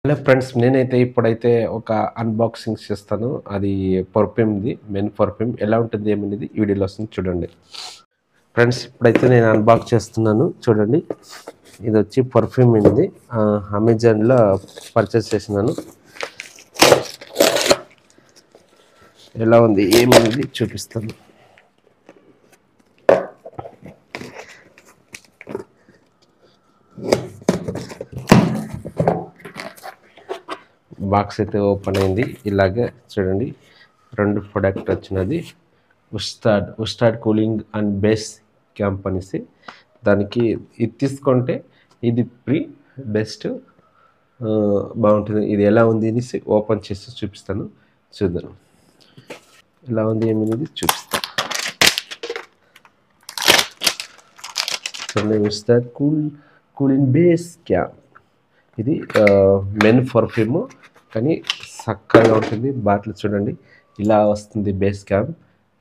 Hello friends, నేనైతే ఇప్పుడైతే ఒక అన్బాక్సింగ్ చేస్తాను. అది పర్ఫ్యూమ్‌ది. మెన్ పర్ఫ్యూమ్ ఎలా ఉంటుంది ఏమనేది ఈ వీడియోలో వస్తుంది చూడండి. ఫ్రెండ్స్, ఇప్పుడైతే నేను అన్బాక్స్ చేస్తున్నాను చూడండి. ఇది వచ్చి పర్ఫ్యూమ్ ఇది. అమెజాన్‌లో పర్చేస్ చేసినాను. ఎలా ఉంది ఏమనేది చూపిస్తాను. బాక్స్ అయితే ఓపెన్ అయింది. ఇలాగే చూడండి, 2 ప్రొడక్ట్ వచ్చినది. ఉస్తాడ్ కూలింగ్ అండ్ బేస్ క్యాంప్ అనేసి. దానికి ఇది తీసుకుంటే ఇది ఫ్రీ బెస్ట్, బాగుంటుంది. ఇది ఎలా ఉంది అనేసి ఓపెన్ చేసి చూపిస్తాను, చూద్దాం. ఎలా ఉంది ఏమనేది చూపిస్తాను. ఉస్తాడ్ కూలింగ్ బేస్ క్యాంప్. ఇది మెన్ పర్ఫ్యూమ్, కానీ చక్కగా ఉంటుంది. బాటిల్ చూడండి, ఇలా వస్తుంది బేస్ క్యాంప్.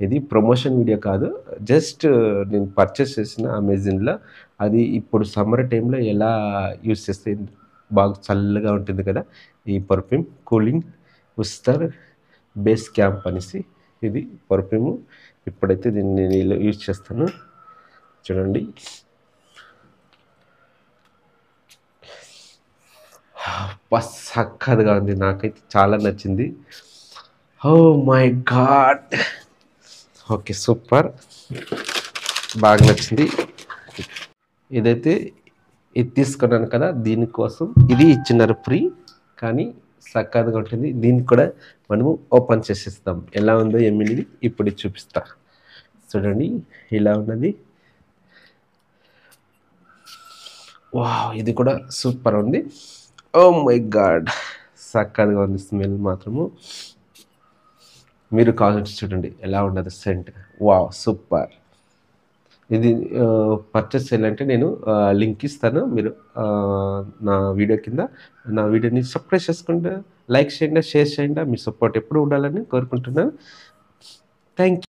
ఇది ప్రమోషన్ వీడియో కాదు, జస్ట్ నేను పర్చేస్ చేసిన అమెజాన్లో. అది ఇప్పుడు సమ్మర్ టైంలో ఎలా యూస్ చేస్తే బాగా చల్లగా ఉంటుంది కదా ఈ పర్ఫ్యూమ్. కూలింగ్ ఉస్తర్ బేస్ క్యాంప్ అనేసి ఇది పర్ఫ్యూమ్. ఇప్పుడైతే దీన్ని నేను ఇలా యూజ్ చేస్తాను చూడండి. చక్కగా ఉంది, నాకైతే చాలా నచ్చింది. Oh my God, okay super, బాగా నచ్చింది. ఇదైతే ఇది తీసుకున్నాను కదా, దీనికోసం ఇది ఇచ్చినారు ఫ్రీ, కానీ చక్కగా ఉంటుంది. దీన్ని కూడా మనము ఓపెన్ చేసేస్తాం. ఎలా ఉందో ఏమిది ఇప్పుడు చూపిస్తా చూడండి. ఇలా ఉన్నది. వావ్, ఇది కూడా సూపర్ ఉంది. ఓ మై గాడ్, చక్కగా ఉంది. స్మెల్ మాత్రము మీరు కావాలంటే చూడండి ఎలా ఉన్నది సెంట్. Wow super. ఇది పర్చేస్ చేయాలంటే నేను లింక్ ఇస్తాను. మీరు నా వీడియో కింద నా వీడియోని సబ్స్క్రైబ్ చేసుకుంటే, లైక్ చేయండి, షేర్ చేయండి. మీ సపోర్ట్ ఎప్పుడు ఉండాలని కోరుకుంటున్నాను. Thank you.